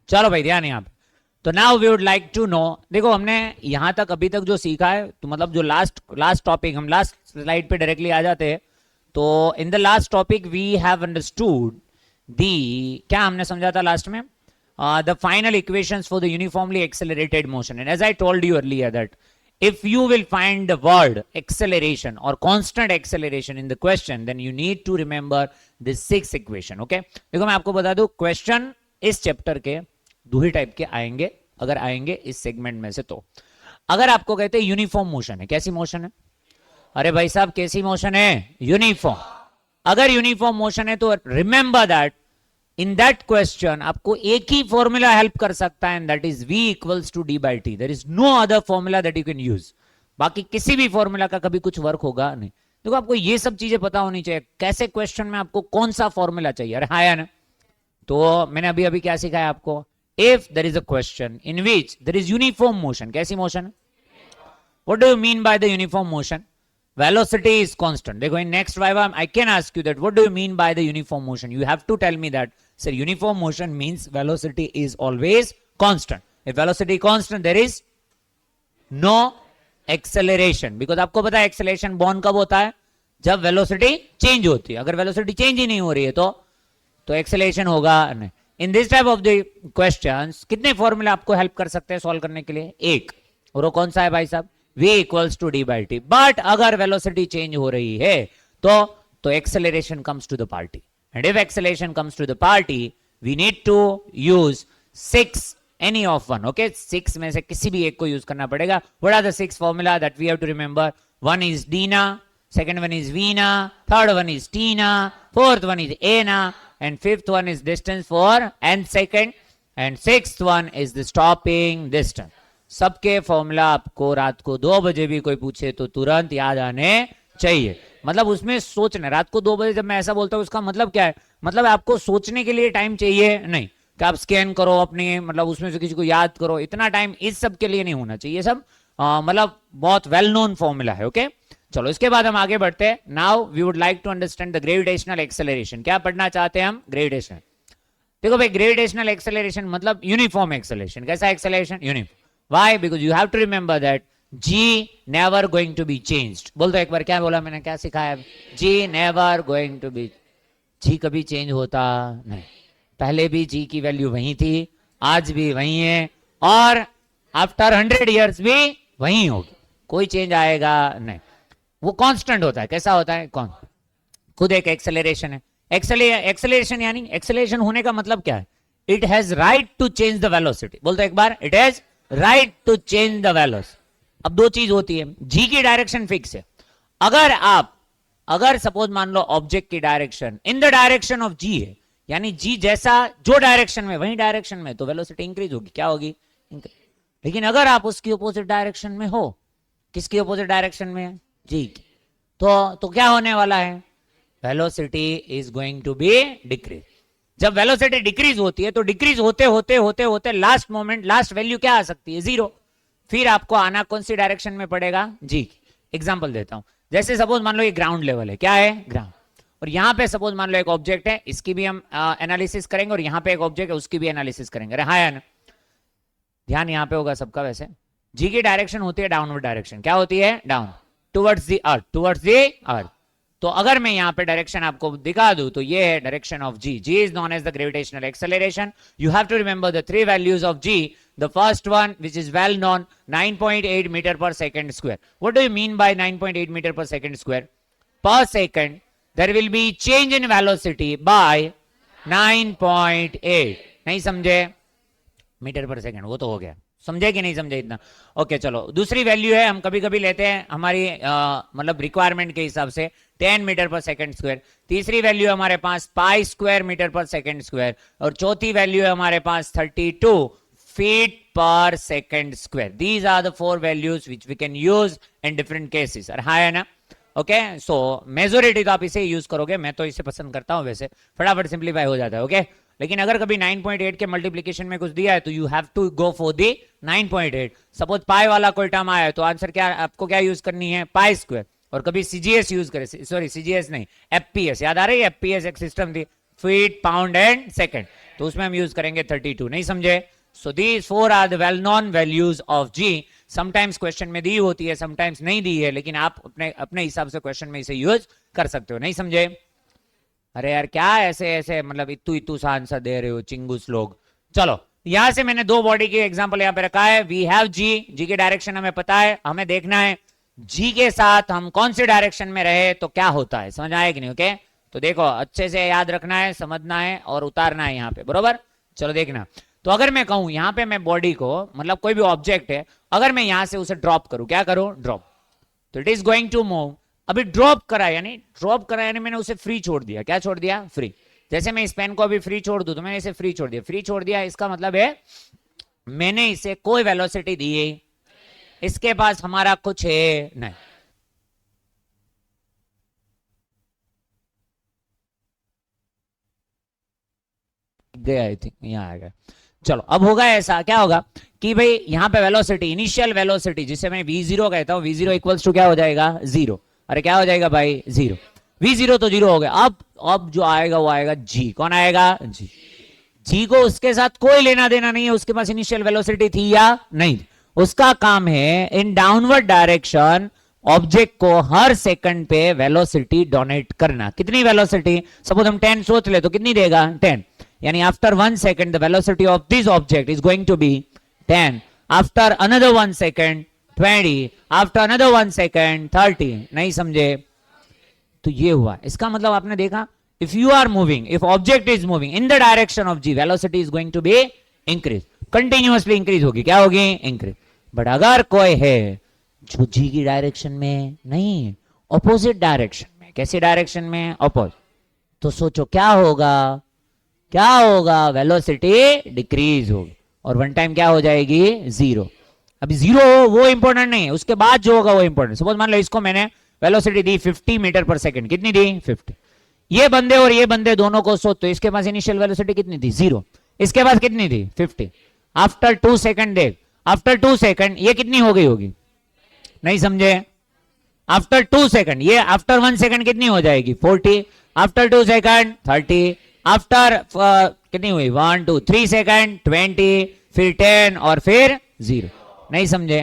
चलो भाई ध्यान यहाँ पे। तो now we would like to know, देखो हमने यहां तक अभी तक जो सीखा है, तो मतलब जो लास्ट टॉपिक, हम लास्ट स्लाइड पे डायरेक्टली आ जाते हैं। तो in the last topic we have understood the, क्या हमने समझा था लास्ट में, the final equations for the uniformly accelerated motion. And as I told you earlier that if you will find the word acceleration or constant acceleration in the question, then you need to remember this 6 equation. okay, देखो मैं आपको बता दूं, question इस chapter के दो ही type के आएंगे, अगर आएंगे इस सेगमेंट में से। तो अगर आपको कहते हैं यूनिफॉर्म मोशन है, कैसी मोशन है? अरे भाई साहब कैसी मोशन है? यूनिफॉर्म। अगर यूनिफॉर्म मोशन है तो remember that in that question आपको एक ही फॉर्मूला हेल्प कर सकता है, and that is v equals to d by T. There is no other formula that you can use. बाकी किसी भी फॉर्मूला का कभी कुछ वर्क होगा नहीं। देखो आपको ये सब चीजें पता होनी चाहिए, कैसे क्वेश्चन में आपको कौन सा फॉर्मूला चाहिए। अरे हाँ या ना? तो मैंने अभी अभी क्या सिखाया आपको, if there is a question in which there is uniform motion, कैसी मोशन है? What do you mean by the uniform motion? velocity is constant. देखो in next viva I can ask you that what do you mean by the uniform motion? You have to tell me that sir uniform motion means velocity is always constant. If velocity constant there is no acceleration, because आपको पता है acceleration born कब होता है? जब velocity change होती है। अगर velocity change ही नहीं हो रही है तो acceleration होगा नहीं। In this type of the questions कितने फॉर्मूला आपको हेल्प कर सकते हैं सॉल्व करने के लिए? एक, और वो कौन सा है भाई साहब? v equals to D by T. But अगर वेलोसिटी चेंज हो रही है तो acceleration comes to the party, and if acceleration comes to the party we need to use 6 any of one. Okay, 6 में से किसी भी एक को यूज करना पड़ेगा। What are the 6 formula that we have to remember? One is डीना, second one is वीना, थर्ड वन इज टीना, फोर्थ वन इज एना, and fifth one is distance for n second, and sixth one is the stopping distance. सबके formula आपको रात को 2 बजे भी कोई पूछे तो तुरंत याद आने चाहिए। मतलब उसमें सोचना, रात को 2 बजे जब मैं ऐसा बोलता हूं उसका मतलब क्या है? मतलब आपको सोचने के लिए टाइम चाहिए, नहीं कि आप स्कैन करो अपने, मतलब उसमें से किसी को याद करो, इतना टाइम इस सब के लिए नहीं होना चाहिए। सब मतलब बहुत वेल नोन फॉर्मूला है। ओके, चलो इसके बाद हम आगे बढ़ते हैं। Now we would like to understand the gravitational acceleration. क्या पढ़ना चाहते हैं हम? ग्रेविटेशन। देखो भाई ग्रेविटेशनल एक्सेलरेशन मतलब यूनिफॉर्म एक्सेलरेशन। कैसा acceleration? Uniform. Why? Because you have to remember that g never going to be changed. बोल दो एक बार, क्या बोला मैंने, क्या सिखाया? g never going to be, g कभी चेंज होता नहीं। पहले भी g की वैल्यू वही थी, आज भी वही है, और आफ्टर 100 years भी वही होगी, कोई चेंज आएगा नहीं। वो कांस्टेंट होता है। कैसा होता है? कौन खुद एक एक्सेलरेशन है। एक्सेलरेशन यानी एक्सेलरेशन होने का मतलब क्या है? It has right to change the velocity. बोल दो एक बार, it has right to change the velocity. अब दो चीज होती है, जी की डायरेक्शन फिक्स है। अगर सपोज मान लो ऑब्जेक्ट की direction in the direction of g है, यानी जी जैसा जो डायरेक्शन में वही डायरेक्शन में, तो वेलोसिटी इंक्रीज होगी। क्या होगी? लेकिन अगर आप उसकी अपोजिट डायरेक्शन में हो, किसकी अपोजिट डायरेक्शन में? जी की, तो क्या होने वाला है? Velocity is going to be decrease. जब वेलोसिटी डिक्रीज होती है तो डिक्रीज होते होते होते होते लास्ट मोमेंट, लास्ट वैल्यू क्या आ सकती है? 0। फिर आपको आना कौन सी डायरेक्शन में पड़ेगा? जी। एग्जांपल देता हूं, जैसे सपोज मान लो ये ग्राउंड लेवल है। क्या है? ग्राउंड। और यहां पे सपोज मान लो एक ऑब्जेक्ट है, इसकी भी हम एनालिसिस करेंगे, और यहां पे एक ऑब्जेक्ट है उसकी भी एनालिसिस करेंगे। अरे हाँ या ना? ध्यान यहां पे होगा सबका। वैसे जी की डायरेक्शन होती है डाउनवर्ड डायरेक्शन। क्या होती है? Down, towards the earth, towards the earth. तो अगर मैं यहां पे डायरेक्शन आपको दिखा दूं तो ये है direction of g. G is known as the gravitational acceleration. You have to remember the 3 values of g. The first one which is well known, 9.8 metre पर second square. What do you mean by 9.8 metre पर second square? Per second there will be change in velocity by 9.8। नहीं समझे? Metre पर second, वो तो हो गया। समझे कि नहीं समझे इतना? ओके चलो, दूसरी वैल्यू है, हम कभी कभी लेते हैं हमारी मतलब रिक्वायरमेंट के हिसाब से 10 मीटर पर सेकंड स्क्वायर। तीसरी वैल्यू है हमारे पास पाई स्क्वायर मीटर पर सेकंड स्क्वायर, और चौथी वैल्यू है हमारे पास 32 फीट पर second square. These are the 4 values which we can use in different cases. और हाँ है ना? ओके, सो मेजोरिटी तो आप इसे यूज करोगे, मैं तो इसे पसंद करता हूं, वैसे फटाफट सिंप्लीफाई हो जाता है। ओके, लेकिन अगर कभी 9.8 के मल्टीप्लीकेशन में कुछ दिया है तो you have to go for the 9.8। Suppose pi वाला कोई टर्म आया है तो आंसर क्या, आपको क्या यूज करनी है? Pi square. और कभी सीजीएस यूज करे, सॉरी सीजीएस नहीं, एफपीएस। याद आ रही है? एफपीएस एक सिस्टम थी, फीट पाउंड एंड सेकंड। तो उसमें हम यूज करेंगे 32, नहीं समझे? So these 4 are the well known values of G. Sometimes question में दी होती है, समटाइम्स नहीं दी है, लेकिन आप अपने अपने हिसाब से क्वेश्चन में इसे यूज कर सकते हो, नहीं समझे? अरे यार क्या ऐसे ऐसे मतलब इतू इतू सा आंसर दे रहे हो चिंगूस लोग। चलो यहां से मैंने 2 बॉडी के एग्जांपल यहां पे रखा है। वी हैव जी, जी के डायरेक्शन हमें पता है, हमें देखना है जी के साथ हम कौन से डायरेक्शन में रहे तो क्या होता है, समझ आए कि नहीं? ओके, तो देखो अच्छे से याद रखना है, समझना है और उतारना है यहाँ पे, बरोबर? चलो देखना, तो अगर मैं कहूं यहाँ पे मैं बॉडी को मतलब कोई भी ऑब्जेक्ट है, अगर मैं यहां से उसे ड्रॉप करूं, क्या करूं? ड्रॉप, तो it is going to move. अभी ड्रॉप करा यानी मैंने उसे फ्री छोड़ दिया। क्या छोड़ दिया? फ्री। जैसे मैं इस पेन को अभी फ्री छोड़ दूं तो मैंने इसे फ्री छोड़ दिया। फ्री छोड़ दिया इसका मतलब है मैंने इसे कोई वेलोसिटी दी है, इसके पास हमारा कुछ है नहीं। गया आई थिंक यहां आ गया। चलो अब होगा ऐसा, क्या होगा कि भाई यहां पे वेलोसिटी, इनिशियल वेलोसिटी जिसे मैं v0 कहता हूं, v0 इक्वल्स टू क्या हो जाएगा? 0। अरे क्या हो जाएगा भाई? 0। v0 तो 0 हो गया। अब जो आएगा वो आएगा g। कौन आएगा? g। g को उसके साथ कोई लेना देना नहीं है, उसके पास इनिशियल वेलोसिटी थी या नहीं। उसका काम है इन डाउनवर्ड डायरेक्शन ऑब्जेक्ट को हर सेकंड पे वेलोसिटी डोनेट करना। कितनी वेलोसिटी? सपोज हम 10 सोच ले तो कितनी देगा? 10। यानी after 1 second the velocity of this object is going to be 10। After another 1 second 20। After another 1 second 30। नहीं समझे? तो ये हुआ, इसका मतलब आपने देखा, if you are moving, if object is moving in the direction of g, velocity is going to be increase, continuously increase होगी। क्या होगी? increase। बट अगर कोई है जो g की डायरेक्शन में नहीं, ऑपोजिट डायरेक्शन में, कैसी डायरेक्शन में? अपोजिट, तो सोचो क्या होगा? क्या होगा? वेलोसिटी डिक्रीज होगी और वन टाइम क्या हो जाएगी? 0। अभी 0 वो इंपॉर्टेंट नहीं है, उसके बाद जो होगा वो इंपॉर्टेंट। सपोज मान लो इसको मैंने वेलोसिटी दी 50 मीटर पर सेकंड। कितनी दी? 50। ये बंदे और ये बंदे दोनों को सोच, तो इसके पास इनिशियल वेलोसिटी कितनी थी? 0। इसके पास कितनी थी? 50। आफ्टर 2 सेकंड देख, आफ्टर 2 सेकंड ये कितनी हो गई होगी? नहीं समझे? आफ्टर 2 सेकंड, ये आफ्टर 1 सेकंड कितनी हो जाएगी? 40। After 2 second 30। आफ्टर कितनी हुई? 1 2 3 सेकंड 20, फिर 10 और फिर 0। नहीं समझे?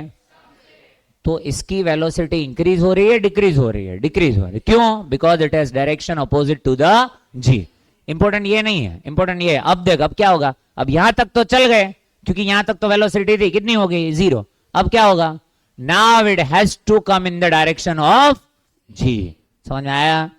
तो इसकी वेलोसिटी इंक्रीज हो रही है, डिक्रीज हो रही है? डिक्रीज हो रही है। क्यों? Because it has direction opposite to the G. Important ये नहीं है, इंपॉर्टेंट ये है। अब देख, अब क्या होगा? अब यहां तक तो चल गए, क्योंकि यहां तक तो वेलोसिटी थी, कितनी हो गई? 0। अब क्या होगा? Now it has to come in the direction of g. समझ में आया?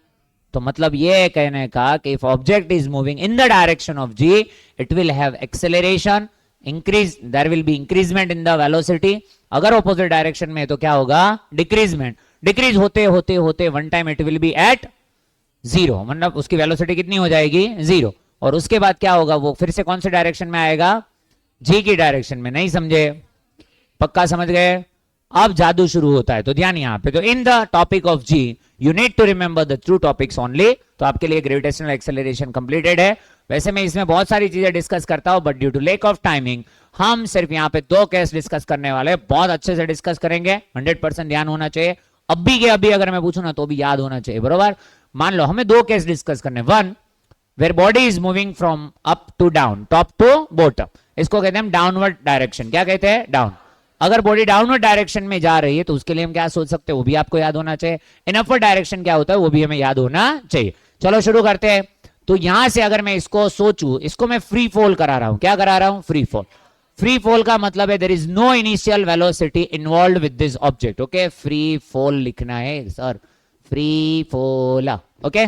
तो मतलब ये कहने का कि if object is moving in the direction of g, it will have acceleration, increase, there will be increment in the velocity. अगर ऑपोजिट डायरेक्शन में है तो क्या होगा? डिक्रीजमेंट। डिक्रीज होते होते होते one time it will be at 0, मतलब उसकी वेलोसिटी कितनी हो जाएगी? 0। और उसके बाद क्या होगा? वो फिर से कौन से डायरेक्शन में आएगा? जी की डायरेक्शन में। नहीं समझे? पक्का समझ गए? अब जादू शुरू होता है, तो ध्यान यहां पे। तो in the topic of G you need to remember the true topics only. तो आपके लिए ग्रेविटेशनल एक्सेलरेशन कंप्लीटेड है। वैसे मैं इसमें बहुत सारी चीजें डिस्कस करता हूं, but due to lack of timing हम सिर्फ यहाँ पे 2 केस डिस्कस करने वाले, बहुत अच्छे से डिस्कस करेंगे। 100% ध्यान होना चाहिए। अभी के अभी अगर मैं पूछूं ना तो भी याद होना चाहिए, बरोबर? मान लो हमें 2 केस डिस्कस करने। 1 where body is moving from up to down, top to bottom, इसको कहते हैं डाउनवर्ड डायरेक्शन। क्या कहते हैं? डाउन। अगर बॉडी डाउनवर्ड डायरेक्शन में जा रही है तो उसके लिए हम क्या सोच सकते हैं? वो भी आपको याद होना चाहिए। इन अपवर्ड डायरेक्शन क्या होता है वो भी हमें याद होना चाहिए। चलो शुरू करते हैं। तो यहां से अगर मैं इसको सोचूं, इसको मैं फ्री फॉल करा रहा हूं। क्या करा रहा हूं? Free fall. फ्री फॉल का मतलब है there is no initial velocity involve with this object. Okay, free fall लिखना है सर, फ्री फॉल। ओके,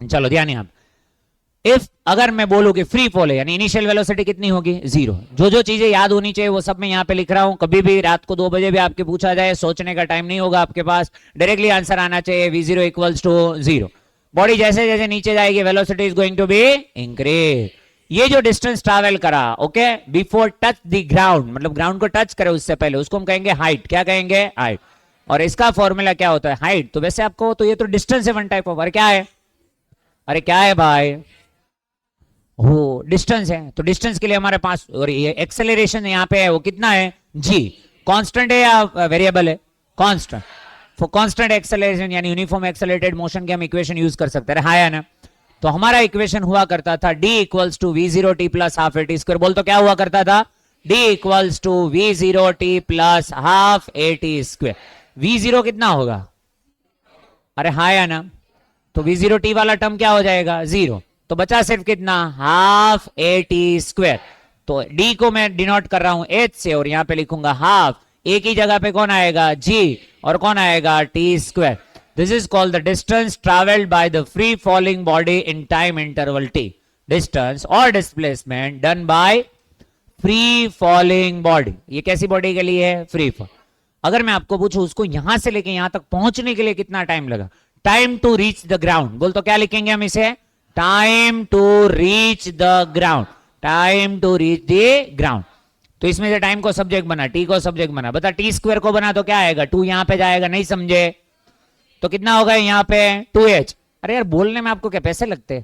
चलो ध्यान यहां। इफ अगर मैं बोलूं कि फ्री फॉल है यानी इनिशियल वेलोसिटी कितनी होगी? 0। जो जो चीजें याद होनी चाहिए वो सब मैं यहां पे लिख रहा हूं। कभी भी रात को 2 बजे भी आपके पूछा जाए, सोचने का टाइम नहीं होगा आपके पास, डायरेक्टली आंसर आना चाहिए। v0 equals to 0। बॉडी जैसे जैसे नीचे जाएगी velocity is going to be increase. ये जो डिस्टेंस ट्रैवल करा, okay, before touch the ground, मतलब ग्राउंड को टच करे उससे पहले, उसको हम कहेंगे हाइट। क्या कहेंगे? हाइट। और इसका फॉर्मूला क्या होता है? हाइट। तो वैसे आपको तो ये तो डिस्टेंस है, वन टाइप ऑफ। अरे क्या है? अरे क्या है भाई? हो, डिस्टेंस है। तो डिस्टेंस के लिए हमारे पास, और ये एक्सेलरेशन यहाँ पे है, वो कितना है? जी। कांस्टेंट है या वेरिएबल है? कांस्टेंट। फॉर कांस्टेंट एक्सेलरेशन यानी यूनिफॉर्म एक्सेलरेटेड मोशन की हम इक्वेशन यूज कर सकते हैं। हाँ या ना? तो हमारा इक्वेशन हुआ करता था d equals to v0t plus half at square. बोल तो क्या हुआ करता था, d equals to v0t plus half at square. v0 कितना होगा, अरे हाँ या ना, तो v0t वाला टर्म क्या हो जाएगा, 0। तो बचा सिर्फ कितना, हाफ at स्क्वायर। तो d को मैं डिनोट कर रहा हूं h से और यहां पे लिखूंगा हाफ, a की जगह पे कौन आएगा, g, और कौन आएगा, t square. This is called the distance traveled by the free falling body in time interval t. Distance or displacement done by free falling body. ये कैसी बॉडी के लिए है, फ्री फॉल। अगर मैं आपको पूछूं उसको यहां से लेके यहां तक पहुंचने के लिए कितना टाइम लगा, time to reach the ground. बोल तो क्या लिखेंगे हम इसे, time to reach the ground, time to reach the ground. तो इसमें से टाइम को सब्जेक्ट बना, टी को सब्जेक्ट बना, बता टी स्क्वायर को बना तो क्या आएगा, 2 यहां पे जाएगा, नहीं समझे, तो कितना होगा यहाँ पे 2h। अरे यार बोलने में आपको क्या पैसे लगते,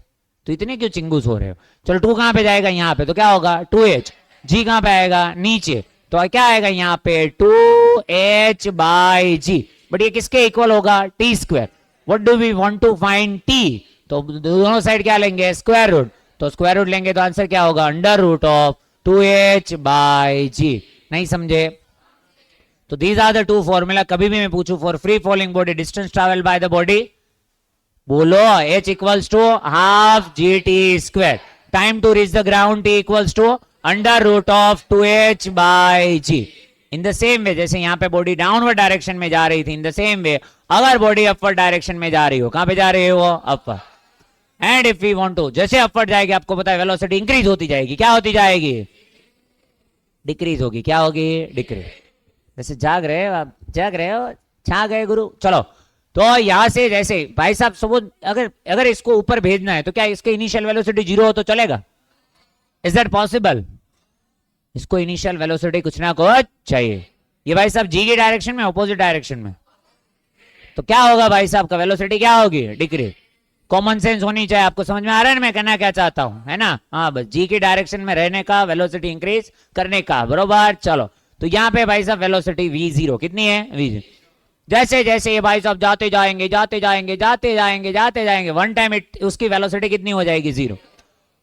तो इतने क्यों चिंगूस हो रहे हो। चलो 2 कहां पे जाएगा, यहाँ पे, तो क्या होगा 2h। g कहां पे आएगा, नीचे, तो क्या आएगा यहाँ पे 2h बाई g। बट ये किसके इक्वल होगा, t square. What do we want to find t, तो दोनों साइड क्या लेंगे, स्क्वायर रूट। तो स्क्वायर रूट लेंगे तो आंसर क्या होगा, under root of 2h by g। नहीं समझे, तो these are the two formula। कभी भी मैं पूछूं for free falling body distance travel by the body, बोलो h equals to half gt square, time to reach the ground t equals to under root of 2h by g। In the same way, जैसे यहाँ पे body downward direction में जा रही थी, इन the same वे अगर body upward direction में जा रही हो, कहां पे जा रही हो, upper, and if we want to, जैसे अपवर्ड जाएगी आपको पता है वेलोसिटी इंक्रीज होती जाएगी, क्या होती जाएगी, डिक्रीज होगी, क्या होगी, डिक्रीज। वैसे जाग रहे हो आप, जाग रहे हो, छा गए गुरु। चलो तो यहां से जैसे भाई साहब सब, अगर इसको ऊपर भेजना है तो क्या इसके इनिशियल वेलोसिटी 0 हो तो चलेगा, इज दैट पॉसिबल, इसको इनिशियल वेलोसिटी कुछ ना कुछ चाहिए। ये भाई साहब जी की डायरेक्शन में, ऑपोजिट डायरेक्शन में, तो क्या होगा भाई साहब का वेलोसिटी क्या होगी, डिक्रीज। कॉमन सेंस होनी चाहिए, आपको समझ में आ रहा है मैं कहना क्या चाहता हूं, है ना, हाँ बस जी की डायरेक्शन में रहने का, वेलोसिटी इंक्रीज करने का, बरोबर। चलो तो यहाँ पे भाई साहब वेलोसिटी v0 कितनी है, v0। जैसे जैसे ये भाई साहब जाते जाएंगे जाते जाएंगे जाते जाएंगे जाते जाएंगे, वन टाइम उसकी वेलोसिटी कितनी हो जाएगी, 0।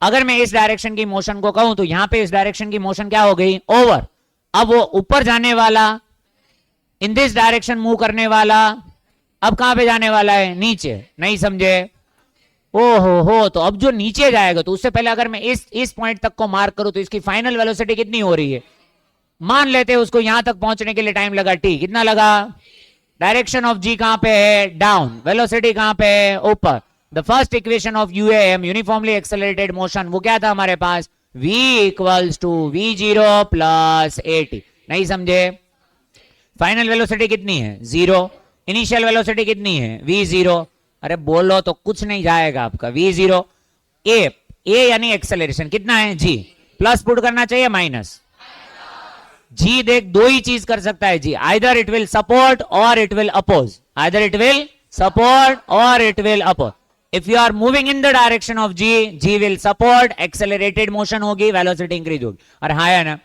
अगर मैं इस डायरेक्शन की मोशन को कहूं तो यहाँ पे इस डायरेक्शन की मोशन क्या हो गई, ओवर। अब वो ऊपर जाने वाला, इन दिस डायरेक्शन मूव करने वाला, अब कहां पे जाने वाला है, नीचे। नहीं समझे, ओहो हो, तो अब जो नीचे जाएगा तो उससे पहले अगर मैं इस पॉइंट तक को मार्क करूं तो इसकी फाइनल वेलोसिटी कितनी हो रही है, मान लेते हैं उसको यहां तक पहुंचने के लिए टाइम लगा t, कितना लगा, डायरेक्शन ऑफ g कहां पे है, डाउन, वेलोसिटी कहां पे है, ऊपर। The first equation of UAM, uniformly accelerated motion, वो क्या था हमारे पास, v equals to v0 plus at। नहीं समझे, फाइनल वेलोसिटी कितनी है, 0, इनिशियल वेलोसिटी कितनी है, v0। अरे बोलो तो कुछ नहीं जाएगा आपका, v0 a यानी एक्सेलरेशन कितना है, g, प्लस पुट करना चाहिए माइनस, जी देख दो ही चीज कर सकता है जी, आइदर इट विल सपोर्ट और it will oppose, either it will support और it will oppose. If you are moving in the direction of g will support, accelerated motion होगी, वेलोसिटी इंक्रीज होगी। और हाँ है ना,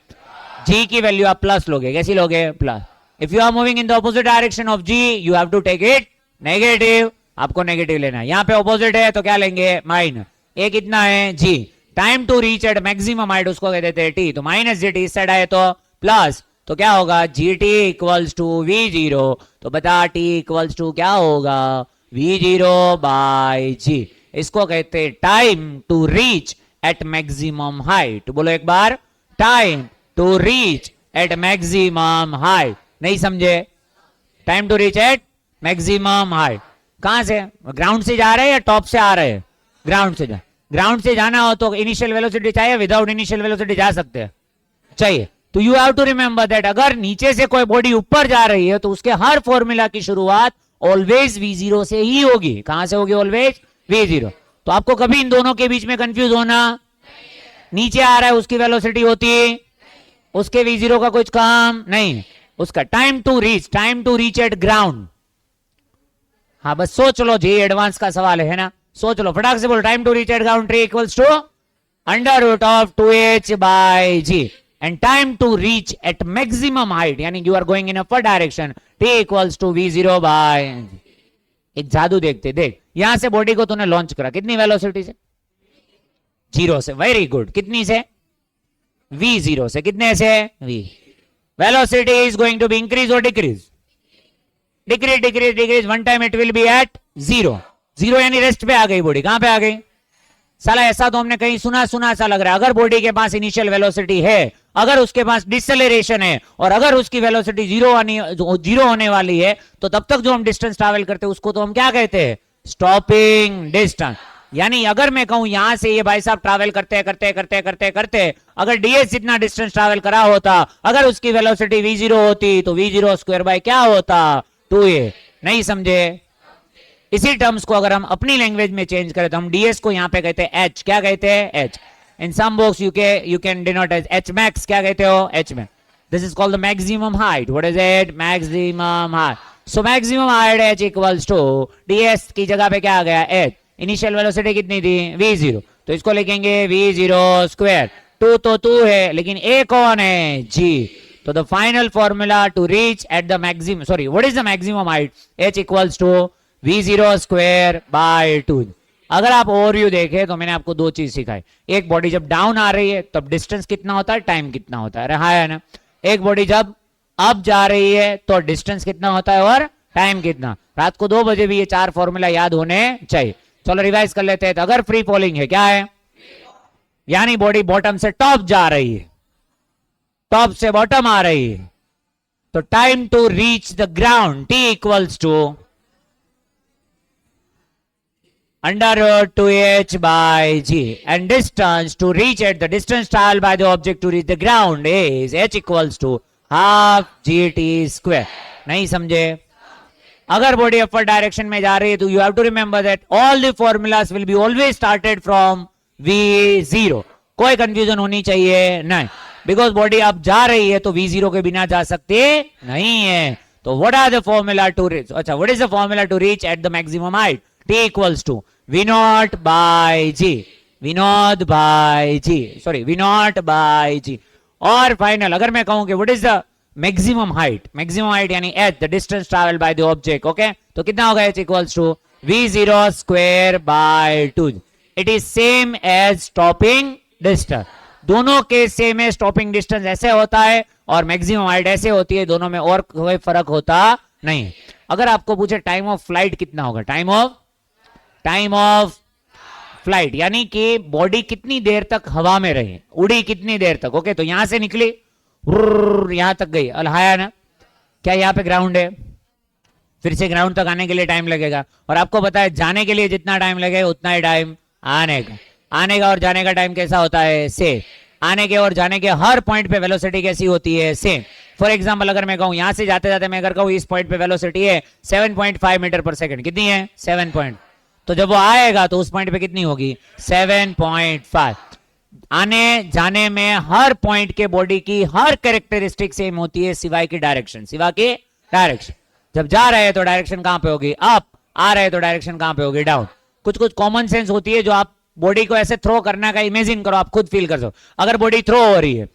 जी की वैल्यू आप प्लस लोगे, कैसी लोगे, plus. If you are moving in the opposite direction of G you have to take it negative, आपको नेगेटिव लेना है। यहाँ पे ऑपोजिट है तो क्या लेंगे, माइनस। ए कितना है, g, time to reach at maximum height उसको कह देते हैं टी, तो माइनस जी टी, इस साइड आए तो प्लस, तो क्या होगा, G T equals to v0। तो बता t इक्वल्स टू क्या होगा, v0 बाई जी। इसको कहते हैं time to reach at maximum height. बोलो एक बार, time to reach at maximum height. नहीं समझे, time to reach at maximum height कहां से, ग्राउंड से जा रहे हैं या टॉप से आ रहे हैं, ग्राउंड से ग्राउंड से जाना हो तो इनिशियल वेलोसिटी चाहिए, विदाउट इनिशियल वेलोसिटी जा सकते हैं, चाहिए। तो you have to remember that अगर नीचे से कोई बॉडी ऊपर जा रही है तो उसके हर फॉर्मूला की शुरुआत ऑलवेज v0 से ही होगी। कहां से होगी, ऑलवेज v0। तो आपको कभी इन दोनों के बीच में कंफ्यूज होना, नीचे आ रहा है उसकी वेलोसिटी होती है, उसके v0 का कुछ काम नहीं, उसका time to reach at ground. हाँ बस सोच लो जी, एडवांस का सवाल है ना, सोच लो फटाक से बोलो, time to reach at ground t equals to under root of 2h by G, and time to reach at maximum height यानी you are going in upward direction t equals to v0 by। एक जादू देखते, देख यहां से body को तूने launch करा, कितनी वेलोसिटी से? 0 से। Very good. कितनी से? v0 से। कितने से? v। Velocity is going to be increase और decrease? Decrease decrease decrease. One time it will be at 0। 0 यानी रेस्ट पे आ गई बॉडी। कहां पे आ गई? साला ऐसा तो हमने कहीं सुना सुना सा लग रहा है। अगर बॉडी के पास इनिशियल वेलोसिटी है, अगर उसके पास डिसेलरेशन है और अगर उसकी वेलोसिटी 0 होने वाली है, तो तब तक जो हम डिस्टेंस ट्रैवल करते हैं उसको तो हम क्या कहते हैं? Stopping distance. यानी अगर मैं कहूं यहां से ये भाई साहब ट्रैवल करते करते करते करते करते अगर ds जितना डिस्टेंस ट्रैवल करा होता, अगर उसकी वेलोसिटी v0 होती, तो v0 स्क्वायर बाय क्या होता? 2a। नहीं समझे? इसी टर्म्स को अगर हम अपनी लैंग्वेज में चेंज करें तो हम ds को यहां पे कहते हैं h। क्या कहते हैं? h। In some books you can denote as h max। क्या कहते हो? h max। This is called the maximum height. What is it? Maximum height. So maximum height h equals to ds की जगह पे क्या आ गया? h। इनिशियल वेलोसिटी कितनी थी? v0। तो इसको लिखेंगे v0 स्क्वायर। 2 तो 2 है, लेकिन a कौन है? g। तो the final formula to reach at the maximum, sorry, what is the maximum height? h equals to v0 square by 2। अगर आप ओवरव्यू देखें तो मैंने आपको दो चीज सिखाई। एक बॉडी जब डाउन आ रही है तब डिस्टेंस कितना होता है, टाइम कितना होता है, रहा है ना। एक बॉडी जब अप जा रही है तो डिस्टेंस कितना होता है और टाइम कितना। रात को 2 बजे भी ये 4 फॉर्मूला याद होने चाहिए। चलो रिवाइज कर लेते हैं। तो अगर फ्री फॉलिंग है, क्या है? यानी बॉडी बॉटम से टॉप जा रही है, टॉप से बॉटम आ रही है, तो time to reach the ground t equals to under root 2h by g, and distance to reach at the distance traveled by the object to reach the ground is h equals to half gt square। नहीं समझे? अगर body upper direction में जा रही है तो you have to remember that all the formulas will be always started from v0। कोई confusion होनी चाहिए नहीं, बिकॉज बॉडी अब जा रही है तो v0 के बिना जा सकते नहीं है। तो what are the formula to reach, अच्छा what is the formula to reach at the maximum height? t equals to v0 by g, v0 by g, sorry v0 by g। और फाइनल अगर मैं कहूं कि what is the maximum height, maximum height यानी h, the distance travel by the object, okay, तो कितना होगा? h equals to v0 square by 2। It is same as stopping distance. दोनों के सेम है। स्टॉपिंग डिस्टेंस ऐसे होता है और मैक्सिमम हाइट ऐसे होती है, दोनों में और कोई फर्क होता नहीं है। अगर आपको पूछे टाइम ऑफ फ्लाइट कितना होगा, टाइम ऑफ फ्लाइट यानी कि बॉडी कितनी देर तक हवा में रही, उड़ी कितनी देर तक, ओके, तो यहां से निकली, यहां तक गई, अलहाया ना, क्या यहां पे ग्राउंड है? फिर से ग्राउंड तक आने के लिए टाइम लगेगा, और आपको पता है जाने के लिए जितना टाइम लगेगा उतना ही टाइम आने का। आने का और जाने का टाइम कैसा होता है? सेम। आने के और जाने के हर पॉइंट पे वेलोसिटी कैसी होती है? सेम। फॉर एग्जांपल अगर मैं कहूं यहां से जाते जाते मैं अगर कहूं इस पॉइंट पे वेलोसिटी है 7.5 मीटर पर सेकंड, कितनी है? 7 पॉइंट, तो जब वो आएगा तो उस पॉइंट पे कितनी होगी? 7.5। आने जाने में हर पॉइंट के बॉडी की हर कैरेक्टरिस्टिक सेम होती है सिवाय की डायरेक्शन, सिवाय की डायरेक्शन। जब जा रहे हैं तो डायरेक्शन कहां पे होगी? अप। आ रहे हैं तो डायरेक्शन कहां पे होगी? डाउन। कुछ कुछ कॉमन सेंस होती है जो आप बॉडी को ऐसे थ्रो करने का इमेजिन करो, आप खुद फील कर सको। अगर बॉडी थ्रो हो रही है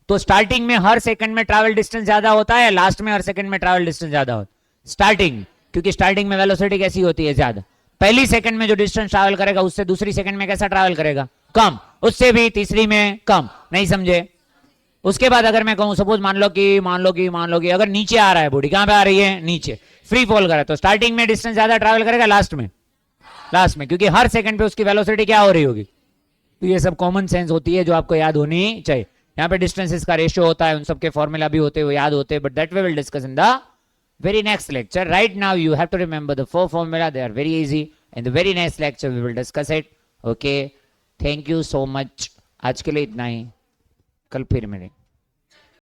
तो स्टार्टिंग में हर सेकंड में ट्रैवल डिस्टेंस ज्यादा होता है, लास्ट में हर सेकंड में ट्रैवल डिस्टेंस ज्यादा होता है? स्टार्टिंग, क्योंकि स्टार्टिंग में वेलोसिटी कैसी होती है? ज्यादा। पहली सेकंड में जो डिस्टेंस ट्रैवल करेगा उससे दूसरी सेकंड में कैसा ट्रैवल करेगा? कम। उससे भी तीसरी में कम। नहीं समझे? उसके बाद अगर मैं कहूं सपोज मान लो कि अगर नीचे आ रहा है बॉडी, कहां पे आ रही है? नीचे। फ्री फॉल कर रहा है तो स्टार्टिंग में डिस्टेंस ज्यादा ट्रैवल करेगा, लास्ट में, क्योंकि हर सेकंड पे उसकी वेलोसिटी क्या हो रही होगी। तो ये सब कॉमन सेंस होती है जो आपको याद होनी चाहिए। यहाँ पे डिस्टेंसेस का रेशियो होता है, उन सबके फॉर्मूला भी होते हैं, वो याद होते हैं, but that we will discuss in the very next lecture. Right now you have to remember the 4 formula. They are very easy. In the very next lecture we will discuss it. Okay. Thank you so much. आज के लिए इतना ही, कल फिर मिलेंगे।